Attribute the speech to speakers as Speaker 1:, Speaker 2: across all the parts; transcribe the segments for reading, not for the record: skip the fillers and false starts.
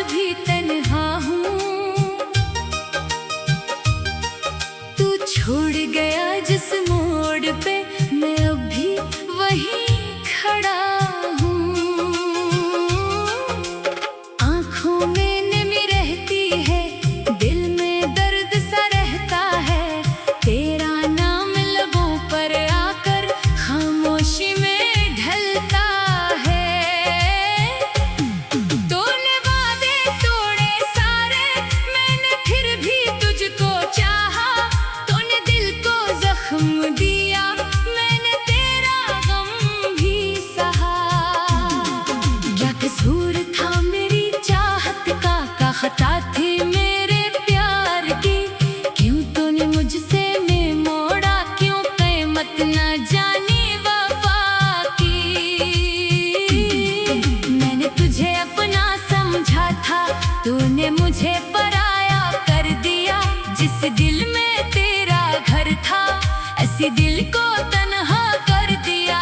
Speaker 1: भी तन्हा हूँ। तू छोड़ गया जिस मोड़ पे मैं अब भी वहीं खड़ा हूँ। आँखों में नमी रहती है, दिल में दर्द सा रहता है। तेरा नाम लबों पर आकर खामोशी में ढलता है। तूने वादे तोड़े सारे, मैंने फिर भी तुझको चाहा। तूने दिल को जख्म दिया, मैंने तेरा गम भी सहा। क्या कसूर था मेरी चाहत का खता थी मेरे प्यार की। क्यों तूने मुझसे मैं मोड़ा, क्यों कीमत न जानी वफा की। मैंने तुझे अपना समझा था, तूने मुझे पराया कर दिया। जिस दिल में तेरा घर था, ऐसी दिल को तन्हा कर दिया।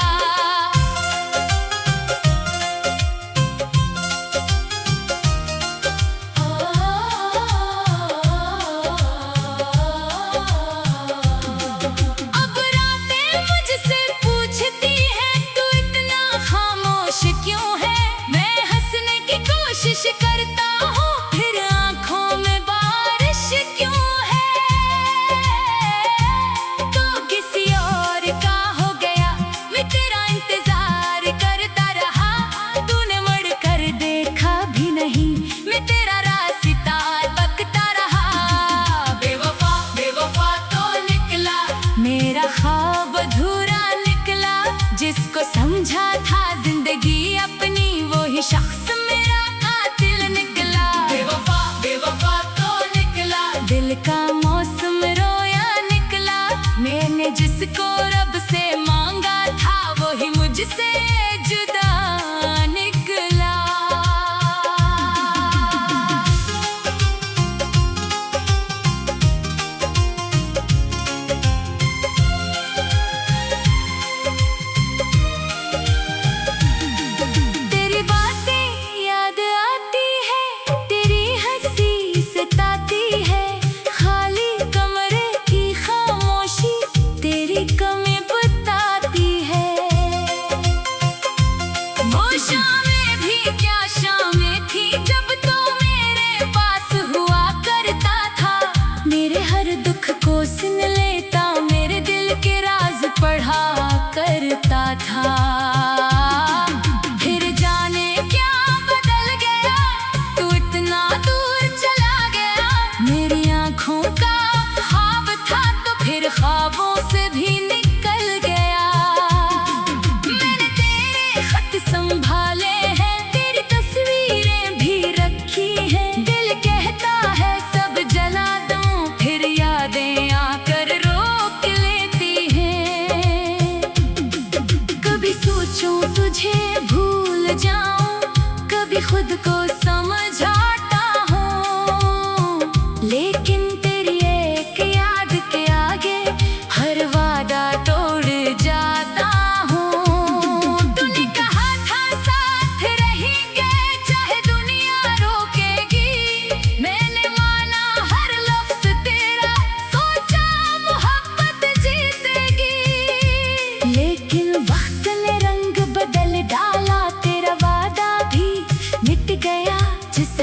Speaker 1: अब रातें मुझसे पूछती हैं, तू इतना खामोश क्यों है। मैं हंसने की कोशिश करता हूँ, फिर आँखों में बारिश क्यों है। तो किसी और का हो गया, मैं तेरा इंतजार करता रहा। तूने मुड़ कर देखा भी नहीं, मैं तेरा रास्ता तकता रहा। बेवफा बेवफा तो निकला, मेरा ख्वाब अधूरा निकला। जिसको समझा था जिंदगी अपनी, वो ही शख्स मेरा कातिल निकला। बेवफा बेवफा तो निकला, दिल का मौसम रोया निकला। मैंने जिसको रब से मांगा था, वो ही मुझसे जुदा निकला। तेरी बातें याद आती है, तेरी हंसी सताती है। खाली कमरे की खामोशी तेरी कमी बताती है। वो शामें भी क्या शामें थी, जब तो मेरे पास हुआ करता था। मेरे हर दुख को सुन लेता, मेरे दिल के राज पढ़ा करता था। फिर जाने क्या बदल गया, तू इतना दूर चला गया। मेरी आँखों का ख्वाब था, तो फिर ख्वाबों से भी निकल गया। मैंने तेरे खत संभाले हैं, तेरी तस्वीरें भी रखी हैं। दिल कहता है सब जला दूं, फिर यादें आकर रोक लेती हैं। कभी सोचूं तुझे भूल जाऊं, कभी खुद को समझाता हूँ। लेकिन तेरी एक याद के आगे हर वादा तोड़ जाता हूँ। तूने कहा था साथ रहेंगे, चाहे दुनिया रोकेगी। मैंने माना हर लफ्ज तेरा, सोचा मोहब्बत जीतेगी। लेकिन वक्त ने रंग बदल डाला, तेरा वादा भी मिट गया। जिस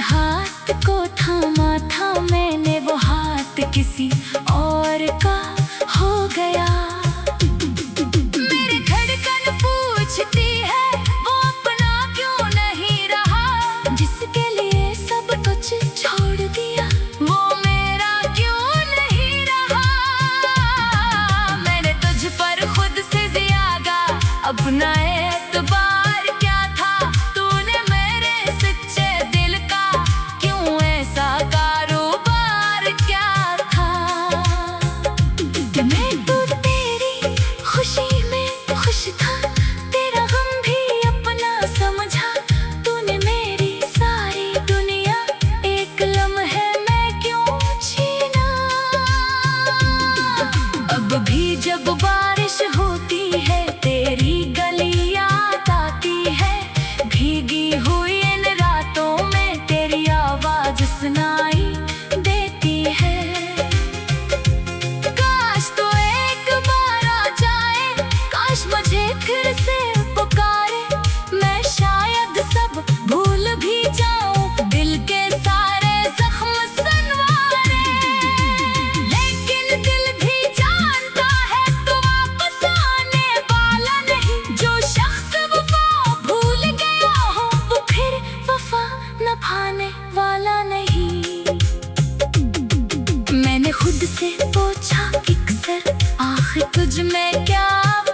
Speaker 1: तुझ में क्या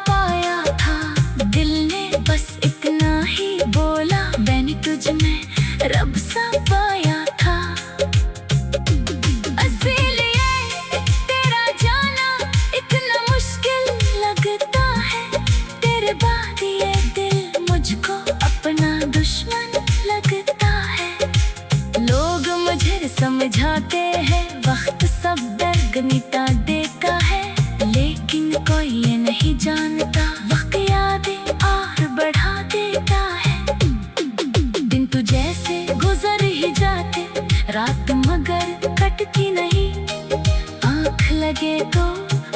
Speaker 1: पाया था, दिल ने बस इतना ही बोला, मैंने तुझ में रब सा पाया था। इसीलिए तेरा जाना इतना मुश्किल लगता है, तेरे बाद ये दिल मुझको अपना दुश्मन लगता है। लोग मुझे समझाते हैं वक्त सब दर्द मिटा देता है, लेकिन कोई ये नहीं जानता वक्त यादें और बढ़ा देता है। दिन तो जैसे गुजर ही जाते, रात मगर कटती नहीं, आँख लगे तो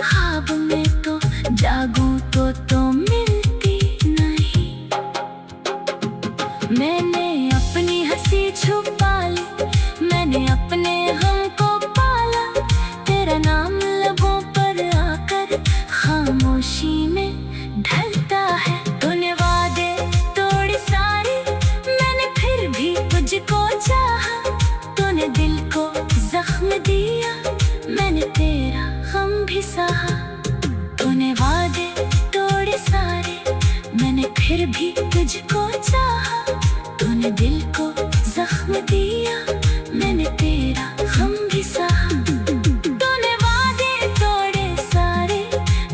Speaker 1: ख्वाब में तो जागूं तो मिलती नहीं। मैंने अपनी हंसी छुपा ली, मैंने अपने गम को पाला, तेरा नाम लबों पर आकर खामोशी में ढलता है। तूने वादे तोड़े सारे, मैंने फिर भी तुझको चाहा, तूने दिल को जख्म दिया, मैंने तेरा गम भी सहा। तूने वादे तोड़े सारे, मैंने फिर भी तुझको चाहा, तूने दिल को जख्म दिया, मैंने तेरा गम भी सहा। तूने वादे तोड़े सारे,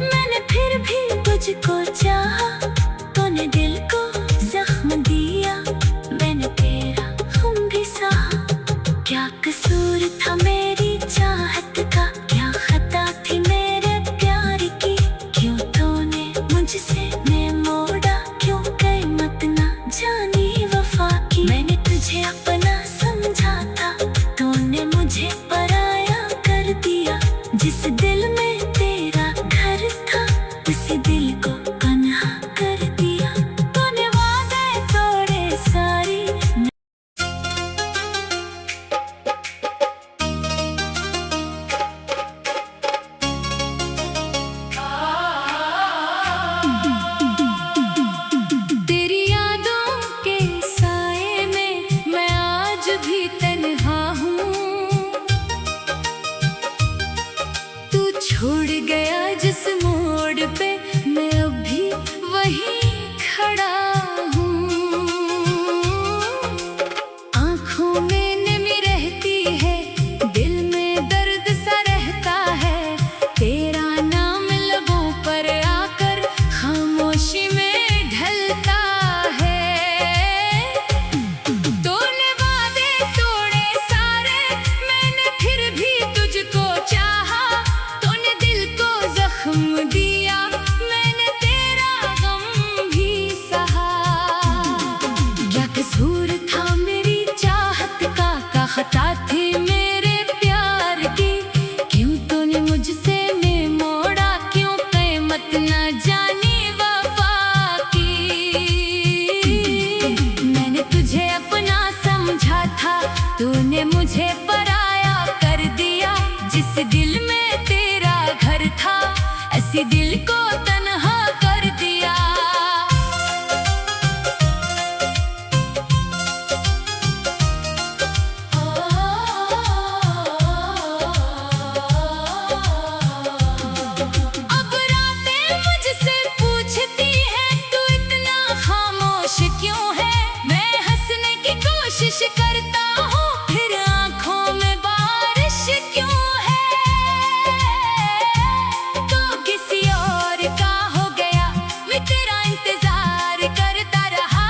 Speaker 1: मैंने फिर भी तुझको चाहा, तूने दिल को जख्म दिया, मैंने तेरा गम भी सहा। क्या कसूर था मेरी चाहत का, क्या खता थी मेरे प्यार की, क्यों तूने मुझसे मैं मोड़ा, क्यों कीमत ना जानी वफा की। मैंने तुझे अपना समझा था, तूने मुझे पराया कर दिया, जिस दिल में तेरा घर था उसी दिल को कन्हा कर दिया। तूने वादे तोड़े सारे, तेरी यादों के साए में मैं आज भी तन्हा हूँ, तू छोड़ गया जिस मोड़ पे मैं अभी वहीं खड़ा हूँ। आँखों में नमी रहती है, दिल में दर्द सा रहता है, तेरा नाम लबों पर आकर खामोशी में ढलता है। तूने वादे तोड़े सारे, मैंने फिर भी तुझको चाहा, तूने दिल को जख्म दिया, मैंने तेरा गम भी सहा। क्या कसूर था मेरी चाहत का खता थी मेरे प्यार की, क्यों तूने मुझसे मैं मोड़ा, क्यों कीमत ना जानी वफा की। मैंने तुझे अपना समझा था, तूने मुझे पराया कर दिया, जिस दिल में तेरा घर था ऐसी दिल को तन्हा कर दिया। अब रातें मुझसे पूछती है, तू इतना खामोश क्यों है, मैं हंसने की कोशिश करता हूँ, फिर आँखों में बारिश क्यों है। तो किसी और का हो गया, मैं तेरा इंतजार करता रहा,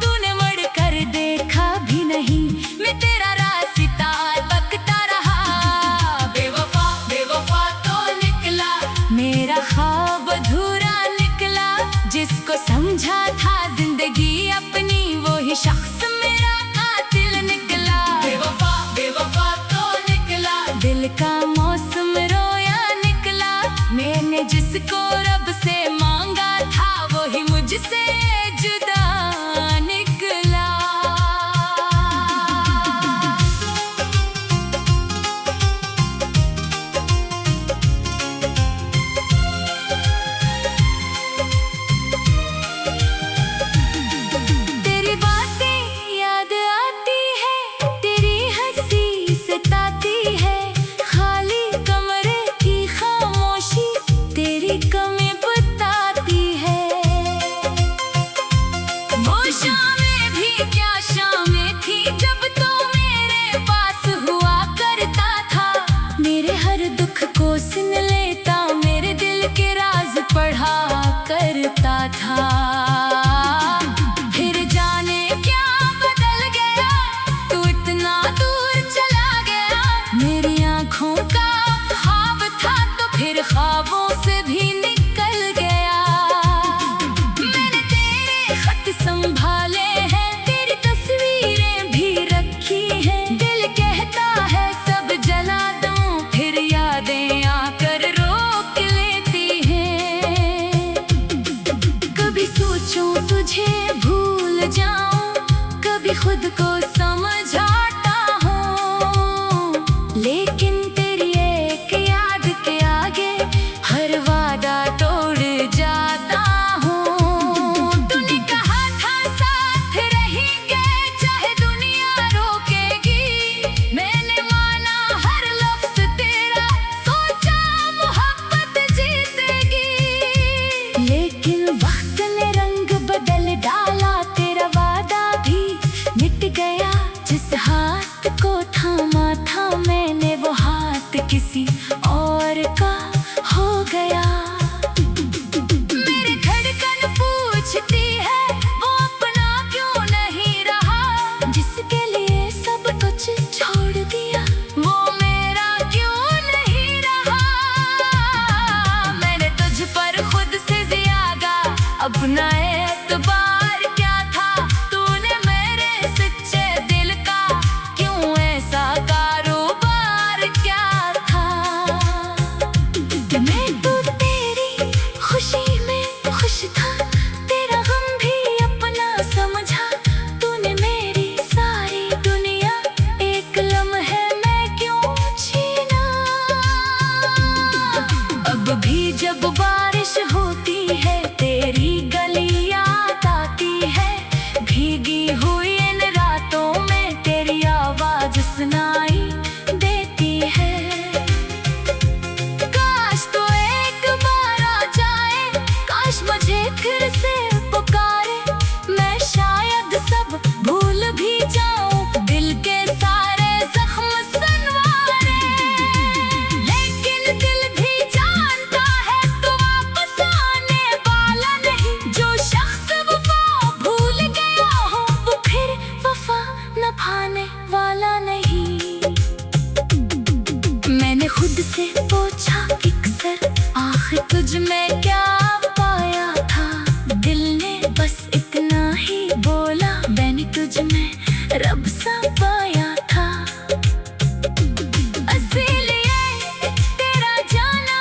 Speaker 1: तूने मुड़ कर देखा भी नहीं, मैं तेरा रास्ता तकता रहा। बेवफा बेवफा तो निकला, मेरा ख्वाब अधूरा निकला, जिसको समझा था जिंदगी अपनी, वो ही शख्स मेरा कातिल निकला। बेवफा बेवफा तो निकला, दिल का मौसम रोया निकला, मैंने जिसको रब से मांगा था वो ही मुझसे जुदा निकला। खुद को समझाता हूँ, लेकिन तेरी एक याद के आगे हर वादा तोड़ जाता हूँ। तूने कहा था साथ रहेंगे चाहे दुनिया रोकेगी, मैंने माना हर लफ्ज तेरा, सोचा मोहब्बत जीतेगी। लेकिन वक्त ने रंग बदल डाला, तेरा वादा भी मिट गया। जिस हाथ को थामा था मैंने, वो हाथ किसी और का हो गया। मेरी धड़कन पूछती है वो अपना क्यों नहीं रहा, जिसके लिए सब कुछ छोड़ दिया वो मेरा क्यों नहीं रहा। मैंने तुझ पर खुद से ज्यादा अपना एतबार क्या था, तूने मेरे सच्चे दिल का क्यों ऐसा कारोबार क्या था। मैं तो तेरी खुशी में खुश था, तेरा गम भी अपना समझा। तूने मेरी सारी दुनिया एक लम्हे में क्यों छीना। अब भी जब बारिश होती है तेरी गली याद आती है, भीगी हुई इन रातों में तेरी आवाज सुनाई देती है। काश तो एक बार आ जाए, काश मुझे फिर से पुकारे, मैं शायद सब भूल भी जाऊं, दिल के सारे जख्म संवारे। लेकिन दिल भी जानता है तो वापस आने वाला नहीं, जो शख्स वफा भूल गया हो वो फिर वफा निभाने वाला नहीं। मैंने खुद से पूछा अक्सर, आखिर तुझ में क्या पाया था, दिल ने बस इतना ही बोला, मैंने तुझ में रब सा पाया था। इसीलिए तेरा जाना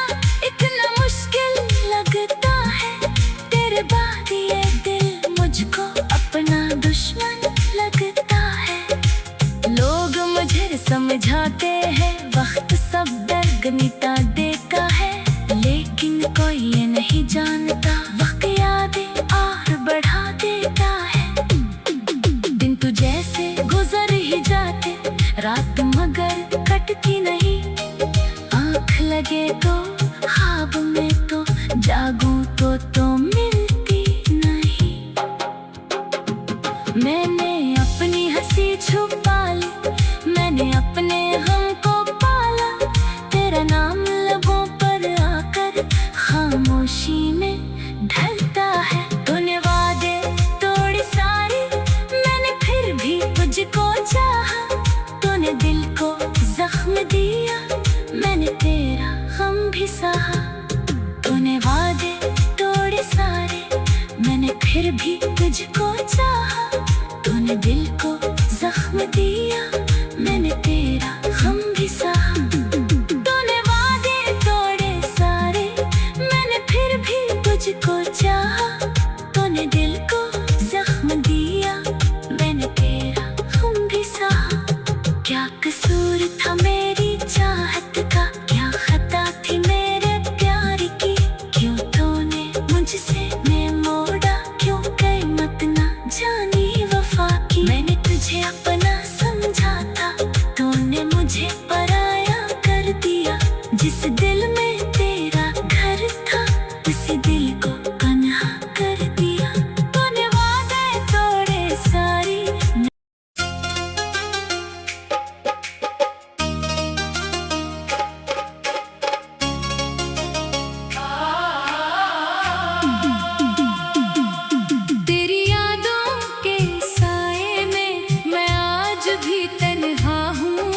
Speaker 1: इतना मुश्किल लगता है, तेरे बाद ये दिल मुझको अपना दुश्मन लगता है। लोग मुझे समझाते हैं वक्त सब दर्द मिटा देता है, लेकिन कोई ये नहीं जानता वक्त यादें और बढ़ा देता है। दिन तो जैसे गुजर ही जाते, रात मगर कटती नहीं, आँख लगे तो ख्वाब में तो जागूं तो मिलती नहीं। मैंने अपनी हंसी छुपा ली, मैंने अपने हम को पाला, तेरा नाम लबों पर आकर खामोशी में ढलता है। तूने वादे तोड़े सारे, मैंने फिर भी तुझको चाहा, तूने दिल को जख्म दिया, मैंने तेरा गम भी सहा। तूने वादे तोड़े सारे, मैंने फिर भी तुझको चाहा, तूने दिल को जख्म दिया, मैंने तेरा गम भी सहा। तूने वादे तोड़े सारे, मैंने फिर भी तुझको चाहा, तूने दिल को जख्म दिया, मैंने तेरा गम भी सहा। क्या कसूर था मेरी चाहत का, क्या खता थी मेरे प्यार की, क्यों तूने मुझसे मैं मोड़ा, क्यों कीमत ना जानी वफा की। मैंने तुझे अपना समझा था, तूने मुझे पराया कर दिया, जिस दिल में तेरा घर था उसी दिल को कन्हा कर दिया। तूने वादे तोड़े सारी। तेरी यादों के साए में मैं आज भी तन्हा हूँ,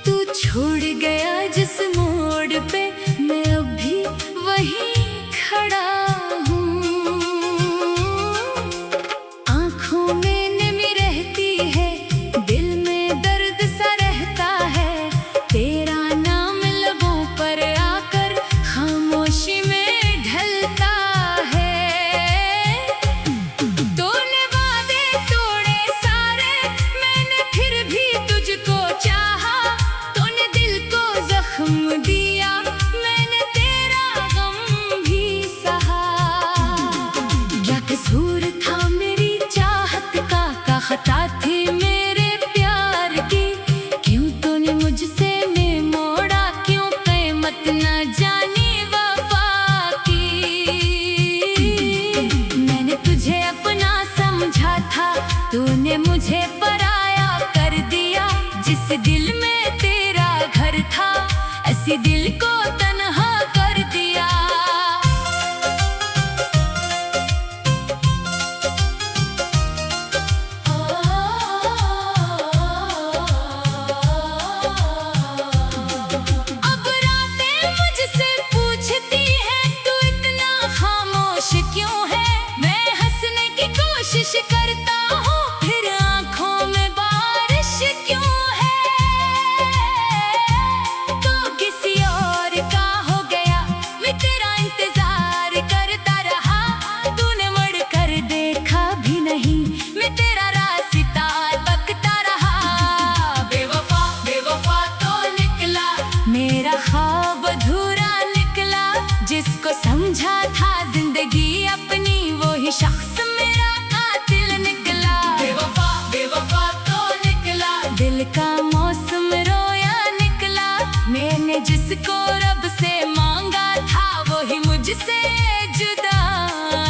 Speaker 1: तू छोड़ गया जिस मोड़ पे मैं अब भी वहीं खड़ा हूँ। आँखों में नमी रहती है, दिल में दर्द सा रहता है, तेरा नाम लबों पर आकर खामोशी में ढलता है। तो मुझे पराया कर दिया। जिस दिल में तेरा घर था, ऐसी दिल को तन्हा कर दिया। अब रातें मुझसे पूछती हैं, तू इतना खामोश क्यों है? मैं हंसने की कोशिश करता हूँ, फिर आंखों में बारिश क्यों है? तो किसी और का हो गया, मैं तेरा इंतजार करता रहा। तूने मुड़ कर देखा भी नहीं, मैं तेरा रास्ता तकता रहा। बेवफा बेवफा तो निकला, मेरा ख्वाब अधूरा निकला। जिसको समझा था जिंदगी अपनी, वो ही शख्स मेरा कातिल निकला। बेवफा बेवफा तो निकला, दिल का मौसम रोया निकला। मैंने जिसको रब से मांगा था, वो ही मुझसे जुदा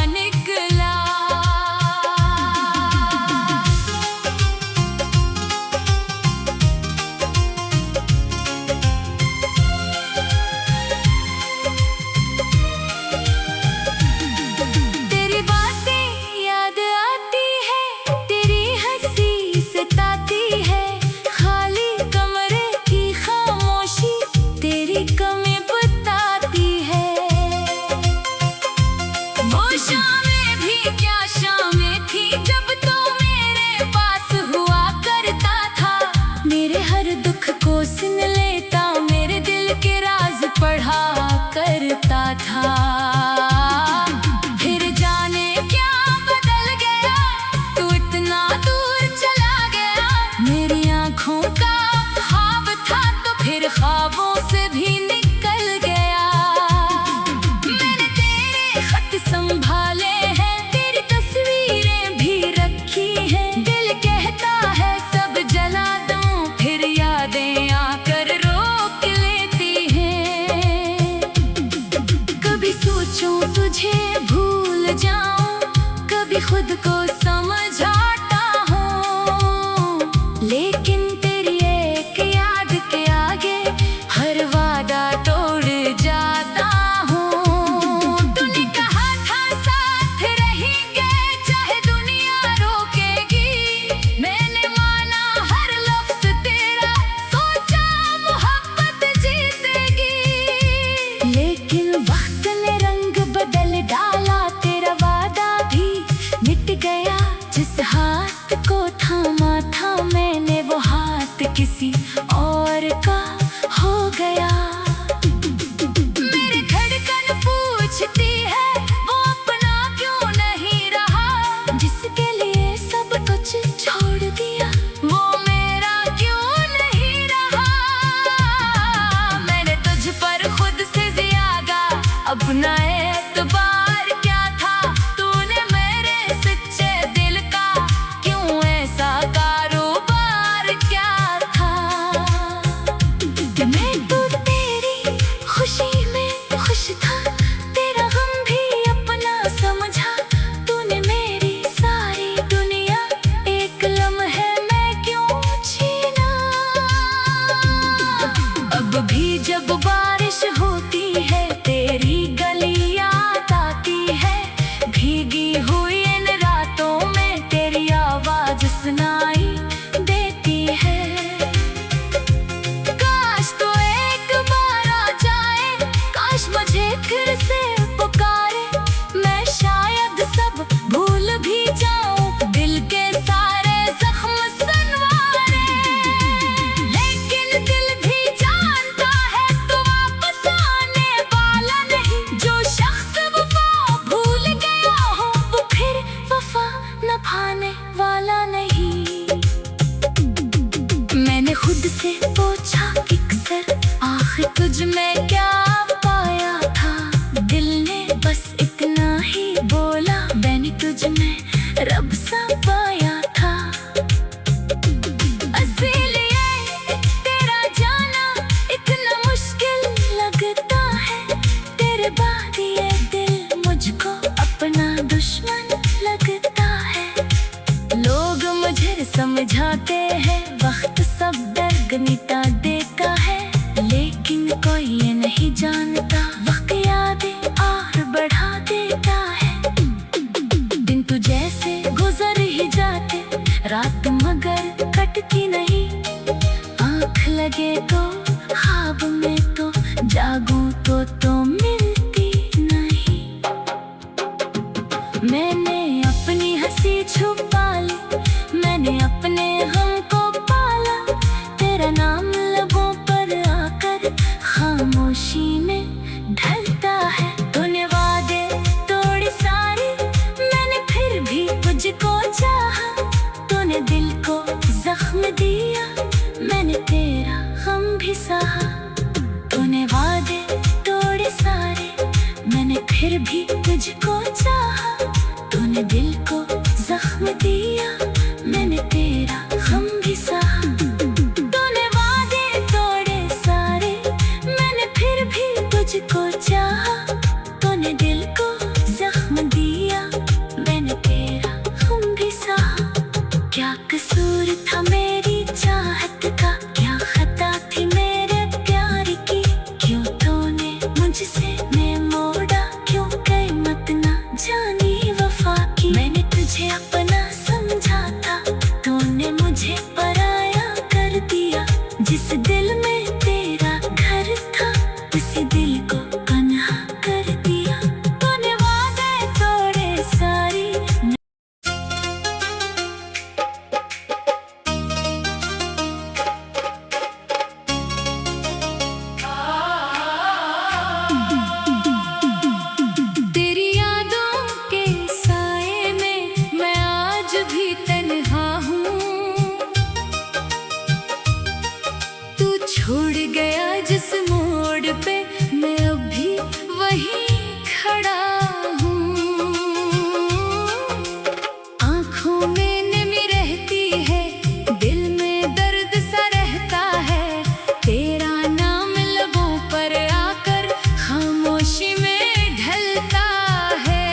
Speaker 1: निकला। तेरी बातें याद आती है, तेरी हंसी सताती है। खाली कमरे की खामोशी तेरी कमी बताती है। वो शामें भी क्या शामें थी, जब तो मेरे पास हुआ करता था। मेरे हर दुख को सुन लेता, मेरे दिल के राज पढ़ा करता था। फिर जाने क्या बदल गया, तू इतना दूर चला गया। मेरी आंखों का ख्वाब था, तो फिर ख्वाबों से भी निकल गया। मैंने तेरे खत संभाले हैं, तेरी तस्वीरें भी रखी हैं। दिल कहता है सब जला दूं, फिर यादें आकर रोक लेती हैं। कभी सोचूं तुझे भूल जाऊं, कभी खुद को समझाता हूँ। लेकिन तेरी एक याद के आगे हर वादा तोड़ जाता हूँ। तूने कहा था साथ रहेंगे, चाहे दुनिया रोकेगी। मैंने माना हर लफ्ज तेरा, सोचा मोहब्बत जीतेगी। लेकिन वक्त ने रंग बदल डाला, तेरा वादा भी मिट गया। जिस हाथ को थामा था मैंने, वो हाथ किसी और का हो गया। मेरी धड़कन पूछती है, वो अपना क्यों नहीं रहा? जिसके लिए सब कुछ छोड़ दिया, वो मेरा क्यों नहीं रहा? मैंने तुझ पर खुद से ज्यादा अपना एतबार क्या था? तूने मेरे सच्चे दिल का क्यों ऐसा कारोबार क्या था? कि मैं तो तेरी खुशी में खुश था, तेरा गम भी अपना समझा। तूने मेरी सारी दुनिया एक लम्हे में क्यों छीना? अब भी जब बारिश होती है, तेरी गली याद आती है। भीगी हुई इन रातों में तेरी आवाज सुनाई देती है। काश तो एक बार आ जाए, काश मुझे फिर से पुकारे। मैं शायद सब भूल भी जाऊं, दिल के सारे जख्म संवारे। लेकिन दिल भी जानता है, तो वापस आने वाला नहीं। जो शख्स वफा भूल गया हो, वो फिर वफा निभाने वाला नहीं। मैंने खुद से पूछा अक्सर, आखिर तुझ में क्या पाया था? दिल ने बस इतना ही बोला, मैंने तुझ में रब सा पाया था। इसीलिए तेरा जाना इतना मुश्किल लगता है। तेरे बाद ये दिल मुझको अपना दुश्मन लगता है। लोग मुझे समझाते हैं वक्त सब दर्द मिटा देता है, लेकिन कोई ये नहीं जानता वक्त यादें और बढ़ा देता है। दिन तो जैसे गुजर ही जाते, रात मगर कटती नहीं। आँख लगे तो ख्वाब में तो जागूं तो मिलती नहीं। मैंने अपनी हंसी छुपा ली, मैंने अपने गम को पाला। तेरा नाम लबों पर आकर खामोशी में ढलता है। तूने वादे तोड़े सारे, मैंने फिर भी तुझको चाहा। तूने दिल को जख्म दिया, मैंने तेरा गम भी सहा। तूने वादे तोड़े सारे, मैंने फिर भी तुझको चाहा। तूने दिल को जख्म दिया, मैंने तेरा गम भी सहा। तूने वादे तोड़े सारे, मैंने फिर भी तुझको चाहा। तूने दिल को जख्म दिया, मैंने तेरा गम भी सहा। क्या कसूर था मेरी चाहत का, क्या खता थी मेरे प्यार की। क्यों तूने मुझसे मैं मोड़ा, क्यों कीमत ना जानी वफा की। मैंने तुझे अपना समझा था, तूने मुझे पराया कर दिया। जिस दिल में तेरा घर था, उसी दिल को तन्हा कर दिया। तूने वादे तोड़े सारी। तेरी यादों के साए में मैं आज भी तन्हा हूँ। तू छोड़ गया जिस मोड़ पे, मैं अब भी वहीं खड़ा हूँ। आँखों में नमी रहती है, दिल में दर्द सा रहता है। तेरा नाम लबों पर आकर खामोशी में ढलता है।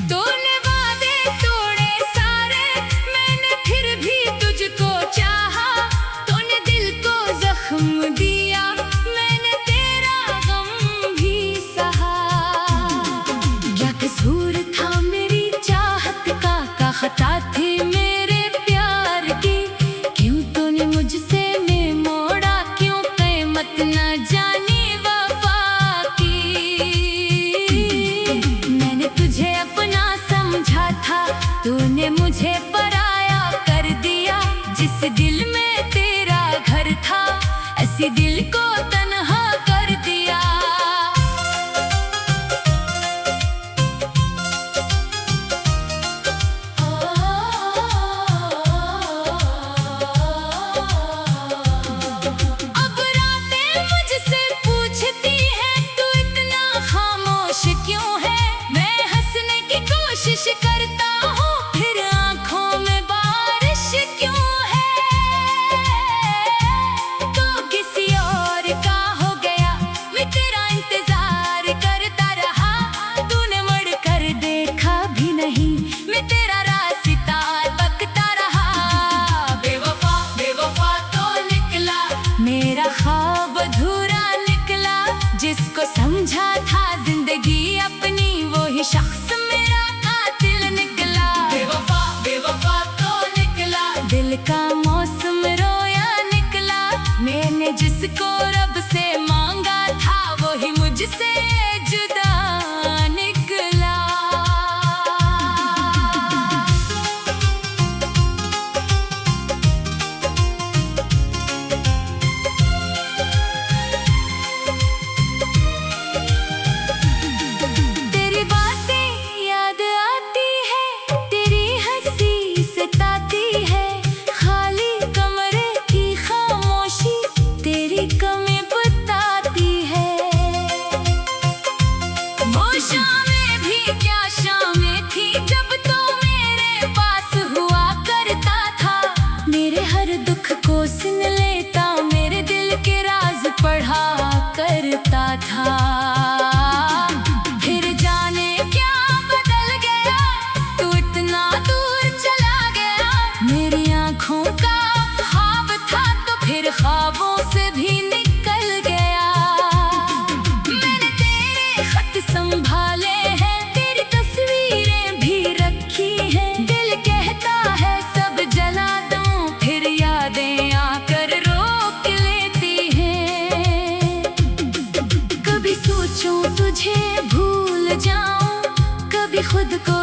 Speaker 1: तूने वादे तोड़े सारे, मैंने फिर भी तुझको चाहा। तूने दिल को जख्म दिया, मैंने तेरा गम भी सहा। क्या कसूर था मेरी चाहत का, क्या खता थी मेरे प्यार की। क्यों तूने मुझसे मैं मोड़ा, क्यों कीमत न जानी वफा की। मैंने तुझे अपना समझा था, तूने मुझे पराया कर दिया। जिस दिल में तेरा घर था, ऐसी दिल को तन्हा कर दिया। अब रातें मुझसे पूछती हैं, तू इतना खामोश क्यों है। मैं हंसने की कोशिश करता हूँ, फिर आँखों में बारिश क्यों है। तो किसी और का हो गया, मैं तेरा इंतजार करता रहा। तूने मुड़ कर देखा भी नहीं, मैं तेरा रास्ता तकता रहा। बेवफा बेवफा तो निकला, मेरा ख्वाब अधूरा निकला। जिसको समझा था जिंदगी अपनी, वो ही शख्स मेरा कातिल निकला। बेवफा बेवफा तो निकला, दिल का मौसम रोया निकला। मैंने जिसको रब से मांगा था, वो ही मुझसे जुदा निकला। तेरी बातें याद आती है, तेरी हंसी सताती है। खाली कमरे की खामोशी तेरी कमी बताती है। वो शामें भी क्या शामें थी, जब तो मेरे पास हुआ करता था। मेरे हर दुख को सुन लेता, मेरे दिल के राज पढ़ा करता था। फिर जाने क्या बदल गया, तू इतना दूर चला गया। खुद को